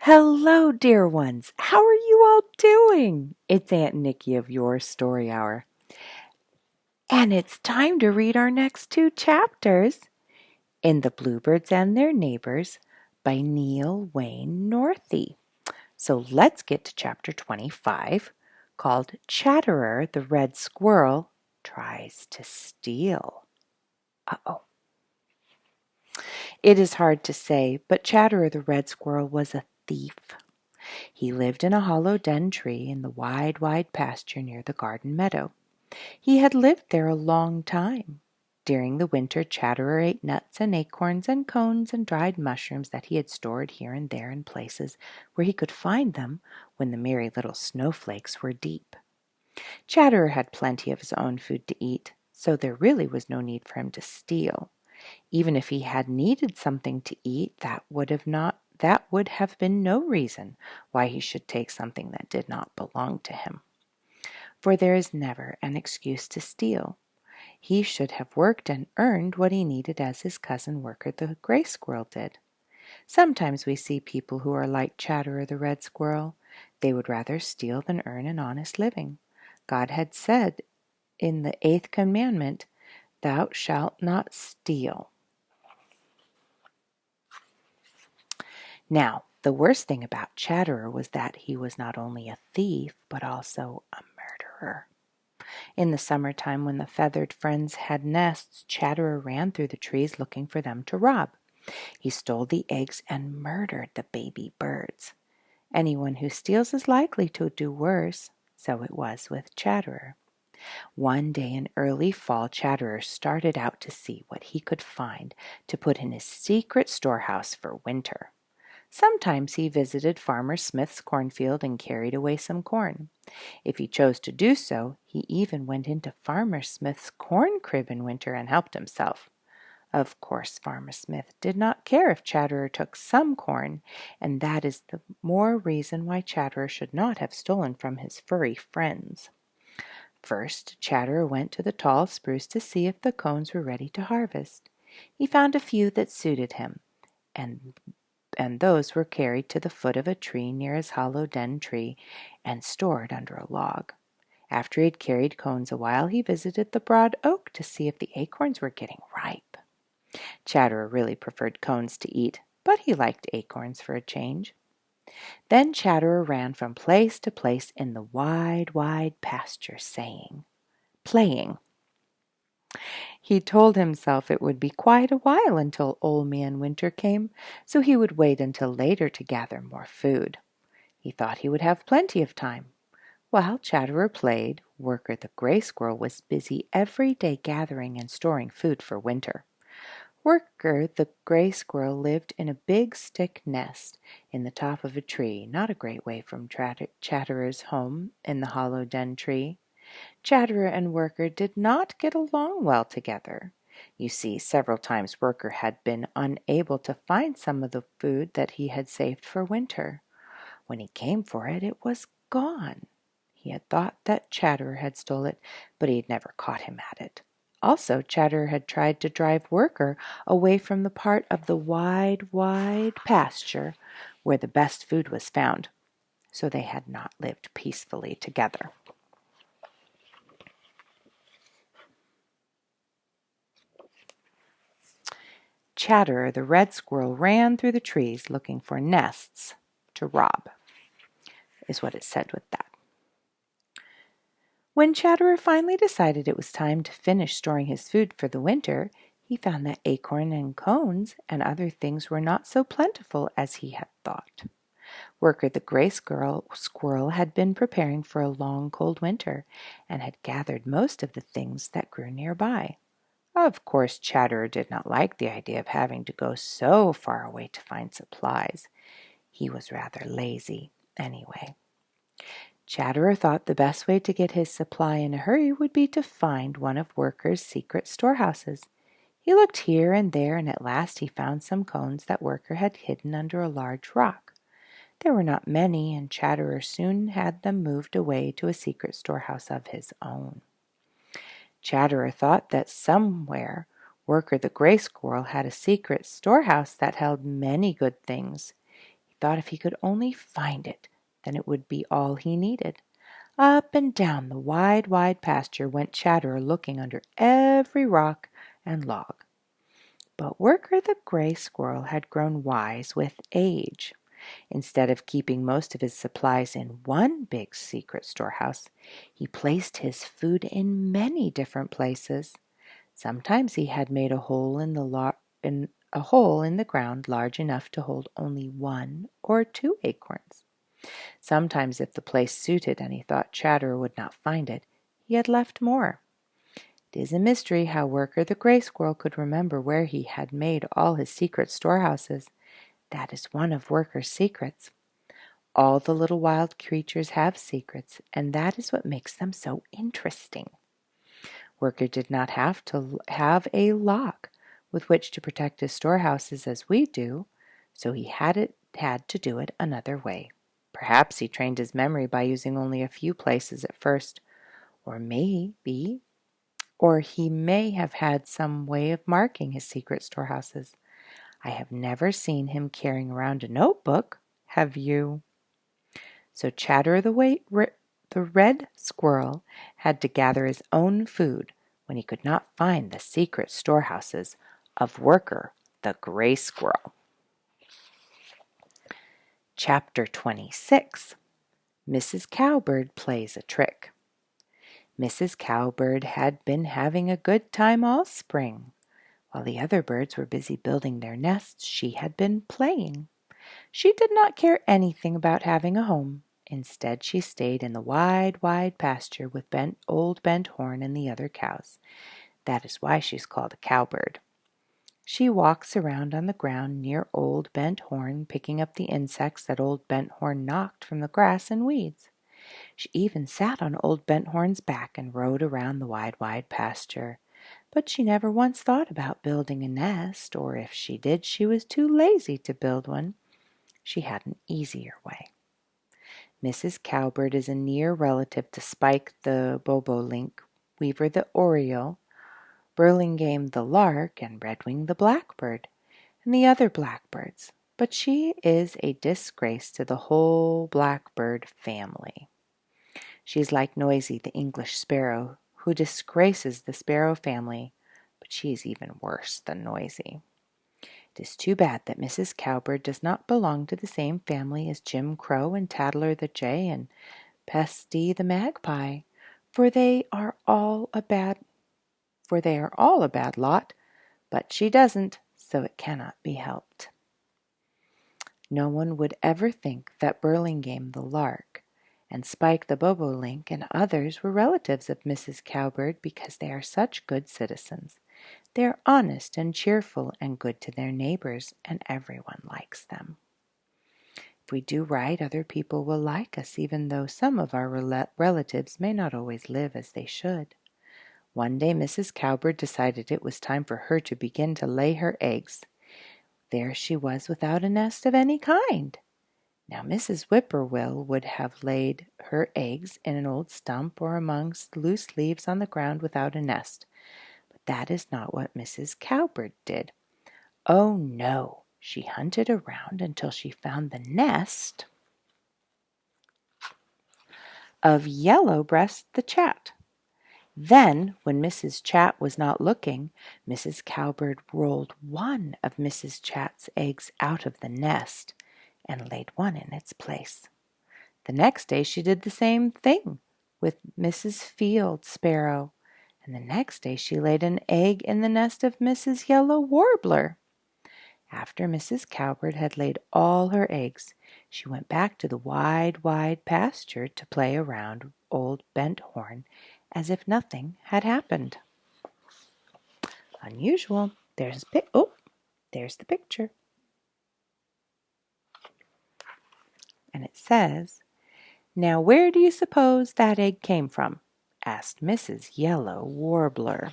Hello, dear ones. How are you all doing? It's Aunt Nikki of Your Story Hour. And it's time to read our next two chapters in The Bluebirds and Their Neighbors by Neil Wayne Northey. So let's get to chapter 25, called Chatterer the Red Squirrel Tries to Steal. Uh-oh. It is hard to say, but Chatterer the Red Squirrel was a thief. He lived in a hollow den tree in the wide, wide pasture near the garden meadow. He had lived there a long time. During the winter, Chatterer ate nuts and acorns and cones and dried mushrooms that he had stored here and there in places where he could find them when the merry little snowflakes were deep. Chatterer had plenty of his own food to eat, so there really was no need for him to steal. Even if he had needed something to eat, that would have been no reason why he should take something that did not belong to him. For there is never an excuse to steal. He should have worked and earned what he needed as his cousin Worker the Gray Squirrel did. Sometimes we see people who are like Chatterer the Red Squirrel. They would rather steal than earn an honest living. God had said in the 8th commandment, "Thou shalt not steal." Now, the worst thing about Chatterer was that he was not only a thief, but also a murderer. In the summertime, when the feathered friends had nests, Chatterer ran through the trees looking for them to rob. He stole the eggs and murdered the baby birds. Anyone who steals is likely to do worse. So it was with Chatterer. One day in early fall, Chatterer started out to see what he could find to put in his secret storehouse for winter. Sometimes he visited Farmer Smith's cornfield and carried away some corn. If he chose to do so, he even went into Farmer Smith's corn crib in winter and helped himself. Of course, Farmer Smith did not care if Chatterer took some corn, and that is the more reason why Chatterer should not have stolen from his furry friends. First, Chatterer went to the tall spruce to see if the cones were ready to harvest. He found a few that suited him, and those were carried to the foot of a tree near his hollow den tree and stored under a log. After he had carried cones a while, he visited the broad oak to see if the acorns were getting ripe. Chatterer really preferred cones to eat, but he liked acorns for a change. Then Chatterer ran from place to place in the wide, wide pasture, playing. He told himself it would be quite a while until Old Man Winter came, so he would wait until later to gather more food. He thought he would have plenty of time. While Chatterer played, Worker the Gray Squirrel was busy every day gathering and storing food for winter. Worker the Gray Squirrel lived in a big stick nest in the top of a tree, not a great way from Chatterer's home in the hollow den tree. Chatterer and Worker did not get along well together. You see, several times Worker had been unable to find some of the food that he had saved for winter. When he came for it, it was gone. He had thought that Chatterer had stole it, but he had never caught him at it. Also, Chatterer had tried to drive Worker away from the part of the wide, wide pasture where the best food was found, so they had not lived peacefully together. Chatterer the Red Squirrel ran through the trees looking for nests to rob, is what it said with that. When Chatterer finally decided it was time to finish storing his food for the winter, he found that acorn and cones and other things were not so plentiful as he had thought. Worker the Gray Squirrel had been preparing for a long, cold winter and had gathered most of the things that grew nearby. Of course, Chatterer did not like the idea of having to go so far away to find supplies. He was rather lazy, anyway. Chatterer thought the best way to get his supply in a hurry would be to find one of Worker's secret storehouses. He looked here and there, and at last he found some cones that Worker had hidden under a large rock. There were not many, and Chatterer soon had them moved away to a secret storehouse of his own. Chatterer thought that somewhere Worker the Gray Squirrel had a secret storehouse that held many good things. He thought if he could only find it, then it would be all he needed. Up and down the wide, wide pasture went Chatterer, looking under every rock and log. But Worker the Gray Squirrel had grown wise with age. Instead of keeping most of his supplies in one big secret storehouse, he placed his food in many different places. Sometimes he had made a hole in the ground large enough to hold only 1 or 2 acorns. Sometimes, if the place suited and he thought Chatterer would not find it, he had left more. It is a mystery how Worker the Gray Squirrel could remember where he had made all his secret storehouses. That is one of Worker's secrets. All the little wild creatures have secrets, and that is what makes them so interesting. Worker did not have to have a lock with which to protect his storehouses as we do, so he had to do it another way. Perhaps he trained his memory by using only a few places at first, or he may have had some way of marking his secret storehouses. I have never seen him carrying around a notebook. Have you? So Chatterer the Red Squirrel had to gather his own food when he could not find the secret storehouses of Worker the Gray Squirrel. Chapter 26. Mrs. Cowbird Plays a Trick. Mrs. Cowbird had been having a good time all spring. While the other birds were busy building their nests, she had been playing. She did not care anything about having a home. Instead, she stayed in the wide, wide pasture with old Bent Horn and the other cows. That is why she's called a cowbird. She walks around on the ground near old Bent Horn, picking up the insects that old Bent Horn knocked from the grass and weeds. She even sat on old Bent Horn's back and rode around the wide, wide pasture. But she never once thought about building a nest, or if she did, she was too lazy to build one. She had an easier way. Mrs. Cowbird is a near relative to Spike the bobolink, Weaver the oriole, Burlingame the lark, and Redwing the blackbird, and the other blackbirds. But she is a disgrace to the whole blackbird family. She is like Noisy the English sparrow, who disgraces the sparrow family, but she is even worse than Noisy. It is too bad that Mrs. Cowbird does not belong to the same family as Jim Crow and Tattler the Jay and Pesty the Magpie, for they are all a bad lot, but she doesn't, so it cannot be helped. No one would ever think that Burlingame the lark and Spike the bobolink and others were relatives of Mrs. Cowbird because they are such good citizens. They are honest and cheerful and good to their neighbors, and everyone likes them. If we do right, other people will like us, even though some of our relatives may not always live as they should. One day Mrs. Cowbird decided it was time for her to begin to lay her eggs. There she was without a nest of any kind. Now Mrs. Whippoorwill would have laid her eggs in an old stump or amongst loose leaves on the ground without a nest. But that is not what Mrs. Cowbird did. Oh no, she hunted around until she found the nest of Yellowbreast the Chat. Then, when Mrs. Chat was not looking, Mrs. Cowbird rolled one of Mrs. Chat's eggs out of the nest and laid one in its place. The next day she did the same thing with Mrs. Field Sparrow, and the next day she laid an egg in the nest of Mrs. Yellow Warbler. After Mrs. Cowbird had laid all her eggs, she went back to the wide, wide pasture to play around old Bent Horn as if nothing had happened. Unusual. There's the picture. And it says, "Now where do you suppose that egg came from?" asked Mrs. Yellow Warbler.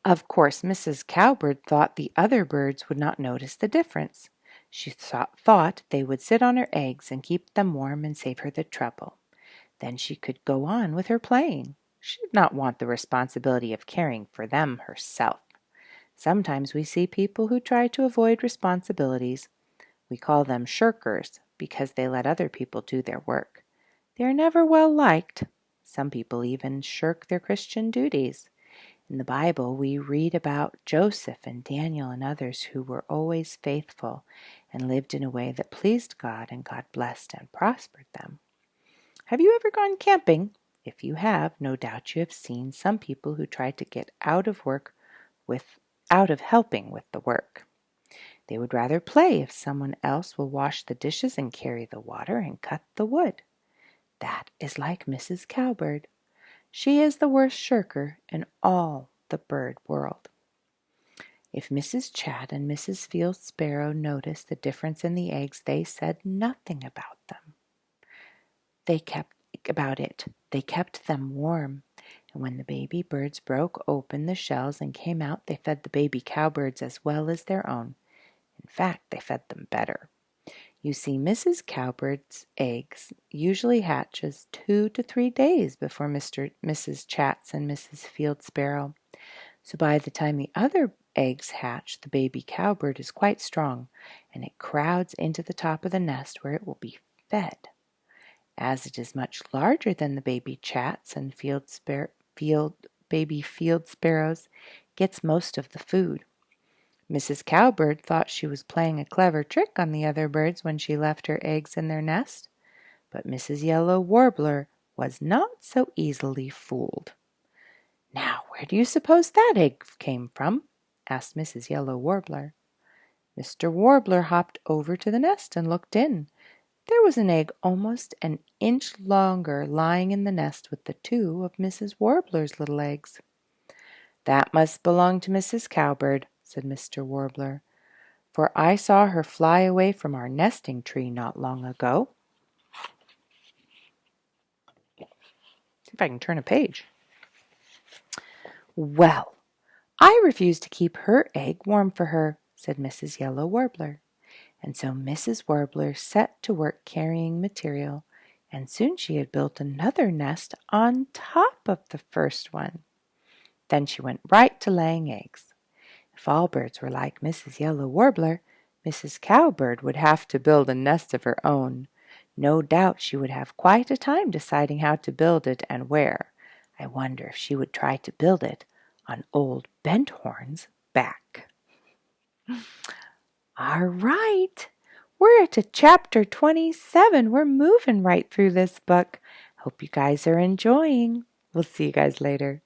Of course, Mrs. Cowbird thought the other birds would not notice the difference. She thought they would sit on her eggs and keep them warm and save her the trouble. Then she could go on with her playing. She did not want the responsibility of caring for them herself. Sometimes we see people who try to avoid responsibilities. We call them shirkers because they let other people do their work. They are never well liked. Some people even shirk their Christian duties. In the Bible, we read about Joseph and Daniel and others who were always faithful and lived in a way that pleased God, and God blessed and prospered them. Have you ever gone camping? If you have, no doubt you have seen some people who try to get out of helping with the work. They would rather play if someone else will wash the dishes and carry the water and cut the wood. That is like Mrs. Cowbird. She is the worst shirker in all the bird world. If Mrs. Chat and Mrs. Field Sparrow noticed the difference in the eggs, they said nothing about them. They kept them warm, and when the baby birds broke open the shells and came out, they fed the baby cowbirds as well as their own. In fact, they fed them better. You see, Mrs. Cowbird's eggs usually hatches 2 to 3 days before Mrs. Chat's and Mrs. Field Sparrow. So by the time the other eggs hatch, the baby cowbird is quite strong, and it crowds into the top of the nest where it will be fed. As it is much larger than the baby chats and baby field sparrows, gets most of the food. Mrs. Cowbird thought she was playing a clever trick on the other birds when she left her eggs in their nest, but Mrs. Yellow Warbler was not so easily fooled. "Now, where do you suppose that egg came from?" asked Mrs. Yellow Warbler. Mr. Warbler hopped over to the nest and looked in. There was an egg almost an inch longer lying in the nest with the 2 of Mrs. Warbler's little eggs. "That must belong to Mrs. Cowbird," said Mr. Warbler, "for I saw her fly away from our nesting tree not long ago." See if I can turn a page. "Well, I refuse to keep her egg warm for her," said Mrs. Yellow Warbler. And so Mrs. Warbler set to work carrying material, and soon she had built another nest on top of the first one. Then she went right to laying eggs. If all birds were like Mrs. Yellow Warbler, Mrs. Cowbird would have to build a nest of her own. No doubt she would have quite a time deciding how to build it and where. I wonder if she would try to build it on old Benthorn's back. All right, we're at chapter 27. We're moving right through this book. Hope you guys are enjoying. We'll see you guys later.